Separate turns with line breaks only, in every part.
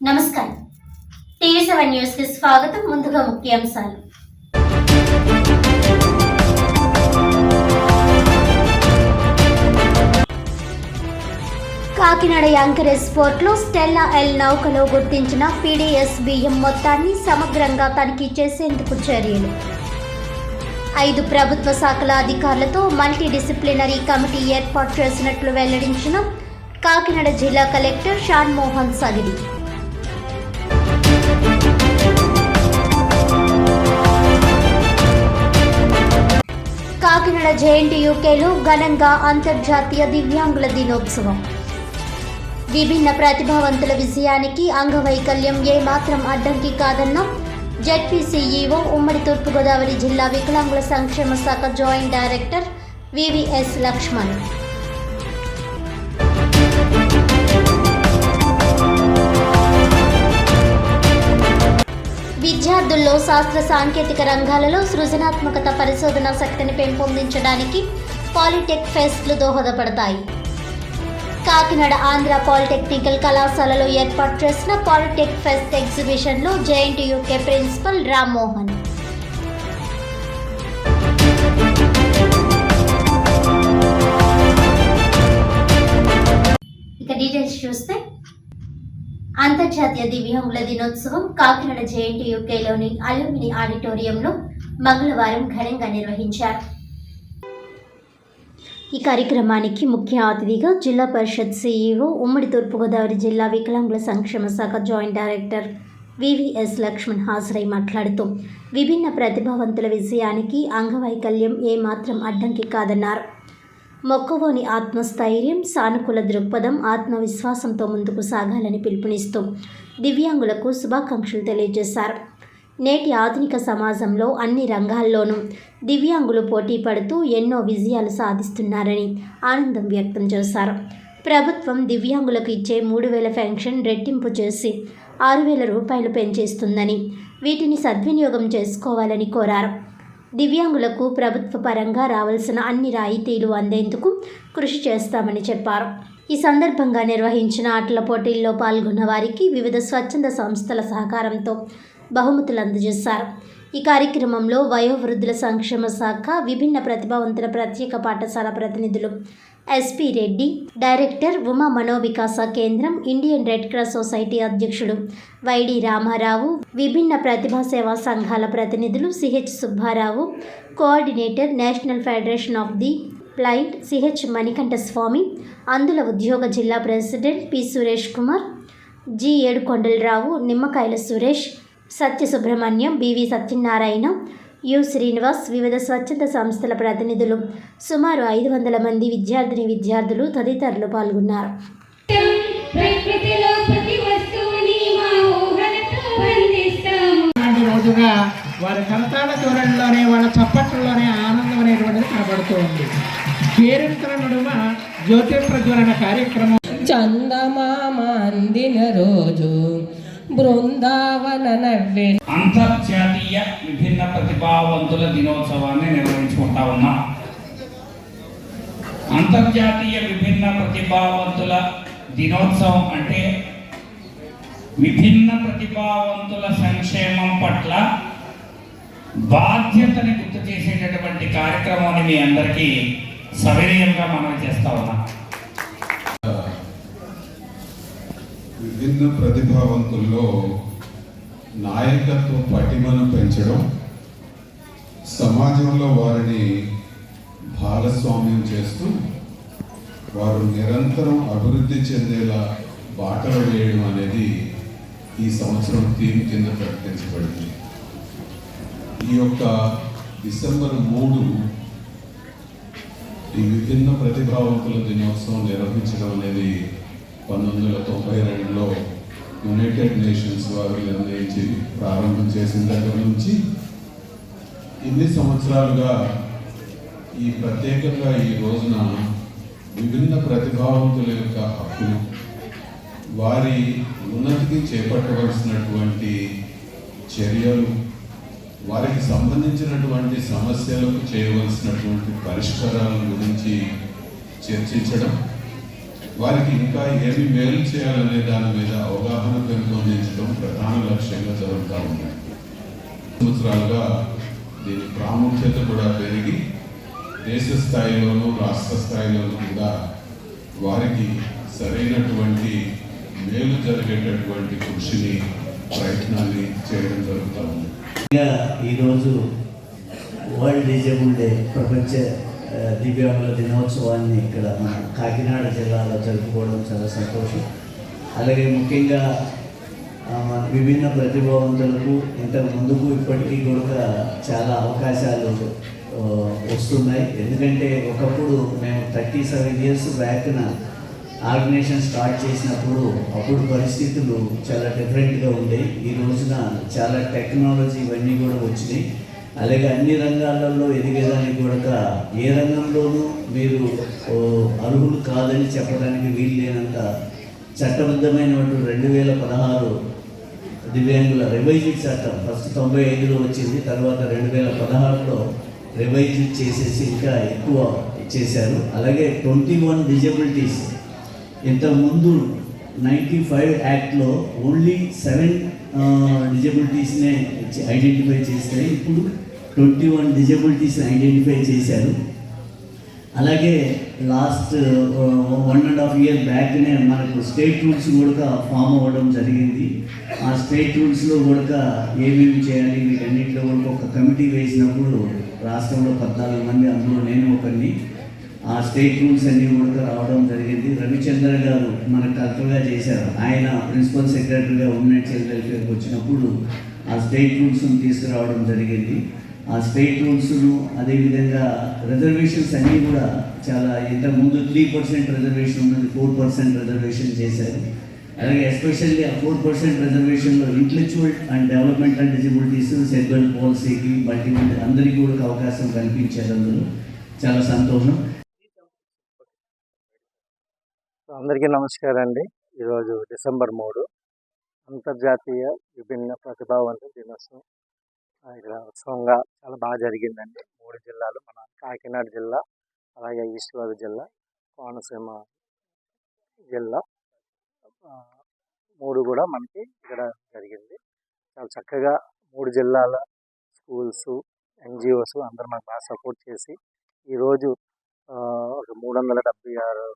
నమస్కారం. టీవీ7 న్యూస్ కి స్వాగతం. ముందుగా ముఖ్యాంశాలు. కాకినాడ యాంకరేజ్ పోర్ట్లో స్టెల్లా ఎల్ నౌకలో గుర్తించిన పీడీఎస్ బియ్యం మొత్తాన్ని సమగ్రంగా తనిఖీ చేసేందుకు చర్యలు. 5 ప్రభుత్వ శాఖల అధికారులతో మల్టీ డిసిప్లినరీ కమిటీ ఏర్పాటు చేసినట్లు వెల్లడించిన కాకినాడ జిల్లా కలెక్టర్ షాన్ మోహన్ సగిడి. కాకినాడ జేఎన్టీయూకేలో ఘనంగా అంతర్జాతీయ దివ్యాంగుల దినోత్సవం. విభిన్న ప్రతిభావంతుల విజయానికి అంగవైకల్యం ఏమాత్రం అడ్డంకి కాదన్న జెడ్పీసీఈఓ ఉమ్మడి తూర్పుగోదావరి జిల్లా వికలాంగుల సంక్షేమ శాఖ జాయింట్ డైరెక్టర్ వివిఎస్ లక్ష్మణ్. విద్యార్థుల్లో శాస్త్ర సాంకేతిక రంగాలలో సృజనాత్మకత పరిశోధన శక్తిని పెంపొందించడానికి పాలిటెక్ ఫెస్ట్లు దోహదపడతాయి. కాకినాడ ఆంధ్ర పాలిటెక్నికల్ కళాశాలలో ఏర్పాటు చేసిన పాలిటెక్ ఫెస్ట్ ఎగ్జిబిషన్లో జేఎన్టీయూకే ప్రిన్సిపల్ రామ్మోహన్. ఇక డీటెయిల్స్ చూస్తే, అంతర్జాతీయ దివ్యాంగుల దినోత్సవం కాకినాడ జేఎన్టీయూకేలోని అల్యూమిని ఆడిటోరియంలో మంగళవారం ఘనంగా నిర్వహించారు. ఈ కార్యక్రమానికి ముఖ్య అతిథిగా జిల్లా పరిషత్ సీఈఓ ఉమ్మడి తూర్పుగోదావరి జిల్లా వికలాంగుల సంక్షేమ శాఖ జాయింట్ డైరెక్టర్ వివిఎస్ లక్ష్మణ్ హాజరై మాట్లాడుతూ విభిన్న ప్రతిభావంతుల విజయానికి అంగవైకల్యం ఏమాత్రం అడ్డంకి కాదన్నారు. మొక్కవోని ఆత్మస్థైర్యం, సానుకూల దృక్పథం, ఆత్మవిశ్వాసంతో ముందుకు సాగాలని పిలుపునిస్తూ దివ్యాంగులకు శుభాకాంక్షలు తెలియజేశారు. నేటి ఆధునిక సమాజంలో అన్ని రంగాల్లోనూ దివ్యాంగులు పోటీ పడుతూ ఎన్నో విజయాలు సాధిస్తున్నారని ఆనందం వ్యక్తం చేశారు. ప్రభుత్వం దివ్యాంగులకు ఇచ్చే 3,000 పెన్షన్ రెట్టింపు చేసి 6,000 రూపాయలు పెంచేస్తుందని, వీటిని సద్వినియోగం చేసుకోవాలని కోరారు. దివ్యాంగులకు ప్రభుత్వ పరంగా రావాల్సిన అన్ని రాయితీలు అందేందుకు కృషి చేస్తామని చెప్పారు. ఈ సందర్భంగా నిర్వహించిన ఆటల పోటీల్లో పాల్గొన్న వారికి వివిధ స్వచ్ఛంద సంస్థల సహకారంతో బహుమతులు అందజేశారు. ఈ కార్యక్రమంలో వయోవృద్ధుల సంక్షేమ శాఖ, విభిన్న ప్రతిభావంతుల ప్రత్యేక పాఠశాల ప్రతినిధులు SP Reddy, director Uma Manovikasa Kendram, Indian Red Cross Society అధ్యక్షుడు వైడి రామారావు, విభిన్న ప్రతిభా సేవా సంఘాల ప్రతినిధులు CH Subbarao, coordinator National Federation of the Blind CH Manikanta Swamy, అందుల ఉద్యోగ జిల్లా president P Suresh Kumar, G Edukondalarao, Nimmakayala Suresh, Satya Subrahmanyam, BV Satyanarayana, U Srinivas, వివిధ స్వచ్ఛంద సంస్థల ప్రతినిధులు, సుమారు 500 మంది విద్యార్థులు తదితరులు పాల్గొన్నారు.
వారి కరతాళ ధోరణిలోనే, వాళ్ళ చప్పట్లలోనే ఆనందం అనేటువంటిది కనబడుతూ ఉంది. కేరింతల నడుమ జ్యోతి ప్రజ్వలన కార్యక్రమం.
చందమామ అందిన రోజు బృందావన నవ్వే.
అంతర్జాతీయ విభిన్న ప్రతిభావంతుల దినోత్సవాన్ని నిర్వహించుకుంటా ఉన్నాం. అంతర్జాతీయ విభిన్న ప్రతిభావంతుల దినోత్సవం అంటే విభిన్న ప్రతిభావంతుల సంక్షేమం పట్ల బాధ్యతని గుర్తు చేసేటటువంటి కార్యక్రమాన్ని మీ అందరికీ సవినయంగా మనం చేస్తా ఉన్నాం.
విభిన్న ప్రతిభావంతుల్లో నాయకత్వ పటిమను పెంచడం, సమాజంలో వారిని భాగస్వామ్యం చేస్తూ వారు నిరంతరం అభివృద్ధి చెందేలా బాటలు వేయడం అనేది ఈ సంవత్సరం థీమ్ కింద ప్రకటించబడింది. ఈ యొక్క డిసెంబర్ 3 ఈ విభిన్న ప్రతిభావంతుల దినోత్సవం నిర్వహించడం అనేది 1992లో యునైటెడ్ నేషన్స్ వారు నిర్ణయించి ప్రారంభం చేసిన దగ్గర నుంచి ఇన్ని సంవత్సరాలుగా ఈ ప్రత్యేకంగా ఈ రోజున విభిన్న ప్రతిభావంతుల యొక్క హక్కులు, వారి ఉన్నతికి చేపట్టవలసినటువంటి చర్యలు, వారికి సంబంధించినటువంటి సమస్యలకు చేయవలసినటువంటి పరిష్కారాల గురించి చర్చించడం, వారికి ఇంకా ఏమి మేలు చేయాలనే దాని మీద అవగాహన పెంపొందించడం ప్రధాన లక్ష్యంగా జరుగుతూ ఉంది. సంవత్సరాలుగా దీని ప్రాముఖ్యత కూడా పెరిగి దేశ స్థాయిలోనూ రాష్ట్ర స్థాయిలోనూ కూడా వారికి సరైనటువంటి మేలు జరిగేటటువంటి కృషిని ప్రయత్నాన్ని చేయడం జరుగుతూ ఉంది.
ఈరోజు వరల్డ్ డిజేబుల్ డే, ప్రపంచ దివ్యాంగుల దినోత్సవాన్ని ఇక్కడ మన కాకినాడ జిల్లాలో జరుపుకోవడం చాలా సంతోషం. అలాగే ముఖ్యంగా మన విభిన్న ప్రతిభావంతులకు ఇంతకు ముందుకు ఇప్పటికీ కూడా చాలా అవకాశాలు వస్తున్నాయి. ఎందుకంటే ఒకప్పుడు మేము 37 years బ్యాక్న ఆర్గనైజేషన్ స్టార్ట్ చేసినప్పుడు అప్పుడు పరిస్థితులు చాలా డిఫరెంట్గా ఉండేవి. ఈ రోజున చాలా టెక్నాలజీ ఇవన్నీ కూడా వచ్చినాయి. అలాగే అన్ని రంగాలలో ఎదిగేదానికి కూడా ఏ రంగంలోనూ మీరు అర్హులు కాదని చెప్పడానికి వీలు లేనంత చట్టబద్ధమైనటువంటి 2016 దివ్యాంగుల రివైజ్డ్ చట్టం ఫస్ట్ 95లో వచ్చింది. తర్వాత 2016లో రివైజ్ చేసేసి ఇంకా ఎక్కువ చేశారు. అలాగే 21 డిజబిలిటీస్, ఇంతకుముందు 95 యాక్ట్లో ఓన్లీ 7 డిజబిలిటీస్నే ఐడెంటిఫై చేస్తాయి. ఇప్పుడు 21 డిజబిలిటీస్ని ఐడెంటిఫై చేశారు. అలాగే లాస్ట్ 1.5 year బ్యాక్నే మనకు స్టేట్ రూల్స్ కూడా ఫామ్ అవ్వడం జరిగింది. ఆ స్టేట్ రూల్స్లో కూడా ఏమేమి చేయాలి వీటన్నిటిలో కూడా ఒక కమిటీ వేసినప్పుడు రాష్ట్రంలో 14 మంది, అందులో నేను ఒకరిని, ఆ స్టేట్ రూల్స్ అన్నీ కూడా రావడం జరిగింది. రవిచంద్ర గారు మనకు కరెక్ట్గా చేశారు. ఆయన ప్రిన్సిపల్ సెక్రటరీగా ఉమెన్ చైల్డ్ వెల్ఫేర్కి వచ్చినప్పుడు ఆ స్టేట్ రూల్స్ను తీసుకురావడం జరిగింది. ఆ స్టేట్ రూల్స్ను అదేవిధంగా రిజర్వేషన్స్ అన్నీ కూడా చాలా, ఇంతకుముందు 3% రిజర్వేషన్ ఉన్నది 4% రిజర్వేషన్ చేశారు. అలాగే ఎస్పెషల్లీ ఆ 4% రిజర్వేషన్లో intellectual and developmental disabilities, cerebral పాలసీకి, మల్టిపుల్ అందరికీ కూడా అవకాశం కల్పించారు. అందులో చాలా సంతోషం.
అందరికీ నమస్కారం అండి. ఈరోజు December 3 అంతర్జాతీయ విభిన్న ప్రతిభావంతుల దినోత్సవం. ఇక్కడ ఉత్సవంగా చాలా బాగా జరిగిందండి. 3 జిల్లాలు, మన కాకినాడ జిల్లా, అలాగే ఈస్ట్ గోదావరి జిల్లా, కోనసీమ జిల్లా, 3 కూడా మనకి ఇక్కడ జరిగింది. చాలా చక్కగా 3 జిల్లాల స్కూల్స్, NGOs అందరూ మనకు బాగా సపోర్ట్ చేసి ఈరోజు ఒక 376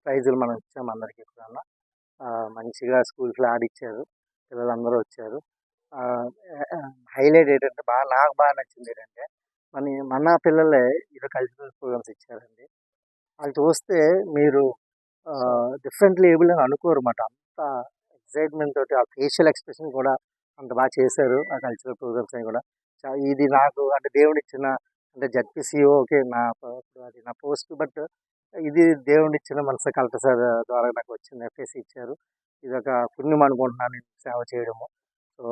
ప్రైజులు మనం ఇచ్చాము అందరికీ కూడా. మంచిగా స్కూల్ ఫ్లాగ్ ఇచ్చారు, పిల్లలందరూ వచ్చారు. హైలైట్ ఏంటంటే నాకు బాగా నచ్చింది ఏంటంటే మన పిల్లలే ఈరోజు కల్చరల్ ప్రోగ్రామ్స్ ఇచ్చారండి. వాళ్ళు చూస్తే మీరు డిఫరెంట్లీ ఏబుల్ అని అనుకోరు అన్నమాట. అంత ఎక్సైట్మెంట్ తోటి ఆ ఫేషియల్ ఎక్స్ప్రెషన్ కూడా అంత బాగా చేశారు. ఆ కల్చరల్ ప్రోగ్రామ్స్ అని కూడా ఇది నాకు అంటే దేవుడిచ్చిన, అంటే జడ్పీసీఓ ఓకే అది నా పోస్ట్, బట్ ఇది దేవుడిచ్చిన మనసు. కలెక్టర్ సార్ ద్వారా నాకు వచ్చింది, FAC ఇచ్చారు. ఇది ఒక పుణ్యం అనుకుంటున్నాను నేను సేవ చేయడము. సో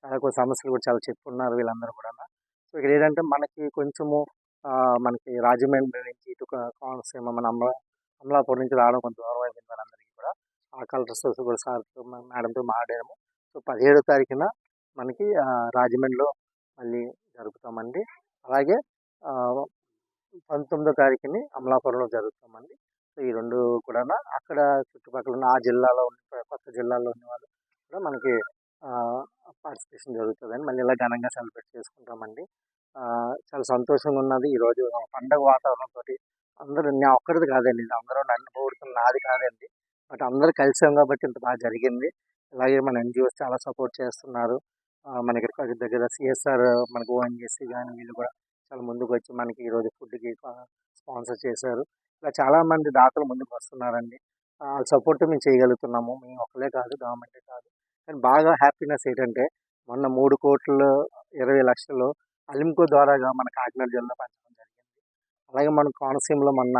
చాలా కొన్ని సమస్యలు కూడా చాలా చెప్పుకున్నారు వీళ్ళందరూ కూడా. సో ఇక్కడ ఏంటంటే మనకి కొంచెము మనకి రాజమండ్రి నుంచి ఇటు కోనసీమ, మన అమలాపురం నుంచి రావడం కొంచెం దూరం అయిపోయింది వాళ్ళందరికీ కూడా. ఆ కలెక్టర్స్ కూడా సార్తో మేడంతో మాట్లాడాము. సో 17వ తారీఖున మనకి రాజమండ్రిలో మళ్ళీ జరుపుతామండి. అలాగే 19వ తారీఖుని అమలాపురంలో జరుగుతామండి. సో ఈ 2 కూడా అక్కడ చుట్టుపక్కల ఉన్న ఆ జిల్లాలో ఉన్న కొత్త జిల్లాలో ఉన్న వాళ్ళు కూడా మనకి పార్టిసిపేషన్ జరుగుతుందని మళ్ళీ ఇలా ఘనంగా సెలబ్రేట్ చేసుకుంటామండి. చాలా సంతోషంగా ఉన్నది. ఈరోజు పండగ వాతావరణంతో అందరూ, నా ఒక్కరిది కాదండి, అందరూ నన్ను పొగుడుతున్న నాది కాదండి, బట్ అందరూ కలిసాం కాబట్టి ఇంత బాగా జరిగింది. అలాగే మన NGOs చాలా సపోర్ట్ చేస్తున్నారు. మనకి దగ్గర CSR, మనకు ONGC కానీ వీళ్ళు కూడా చాలా ముందుకు వచ్చి మనకి ఈరోజు ఫుడ్కి స్పాన్సర్ చేశారు. ఇలా చాలామంది దాతలు ముందుకు వస్తున్నారండి. వాళ్ళ సపోర్ట్ మేము చేయగలుగుతున్నాము. మేము ఒక్కలే కాదు, గవర్నమెంటే కాదు. కానీ బాగా హ్యాపీనెస్ ఏంటంటే మొన్న 3,20,00,000 అలింకో ద్వారాగా మన కాకినాడ జిల్లా పంచడం జరిగింది. అలాగే మన కోనసీమలో మొన్న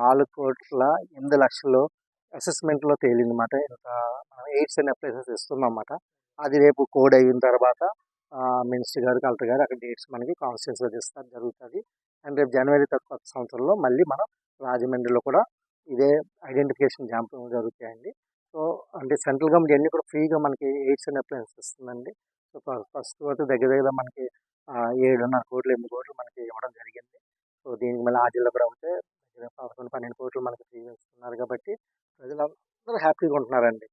4,08,00,000 అసెస్మెంట్లో తేలిందన్నమాట. ఇంత ఎయిడ్స్ అండ్ అప్లైసెస్ ఇస్తున్నాం అన్నమాట. అది రేపు కోడ్ అయిన తర్వాత మినిస్టర్ గారు, కలెక్టర్ గారు అక్కడ డేట్స్ మనకి కాన్స్టిట్యూన్సీలో ఇస్తారు, జరుగుతుంది. అండ్ రేపు జనవరి కొత్త సంవత్సరంలో మళ్ళీ మనం రాజమండ్రిలో కూడా ఇదే ఐడెంటిఫికేషన్ క్యాంప్ జరుగుతాయండి. సో అంటే సెంట్రల్ గవర్నమెంట్ అన్నీ కూడా ఫ్రీగా మనకి ఎయిడ్స్ అండ్ అప్లయన్సెస్ ఇస్తుందండి. సో ఫస్ట్ వరకు దగ్గర మనకి 7.5 కోట్లు 8 కోట్లు మనకి ఇవ్వడం జరిగింది. సో దీనికి మళ్ళీ ఆ జిల్లా కూడా అవుతే 11-12 కోట్లు మనకి ఫ్రీగా ఇస్తున్నారు కాబట్టి ప్రజలందరూ హ్యాపీగా ఉంటున్నారండి.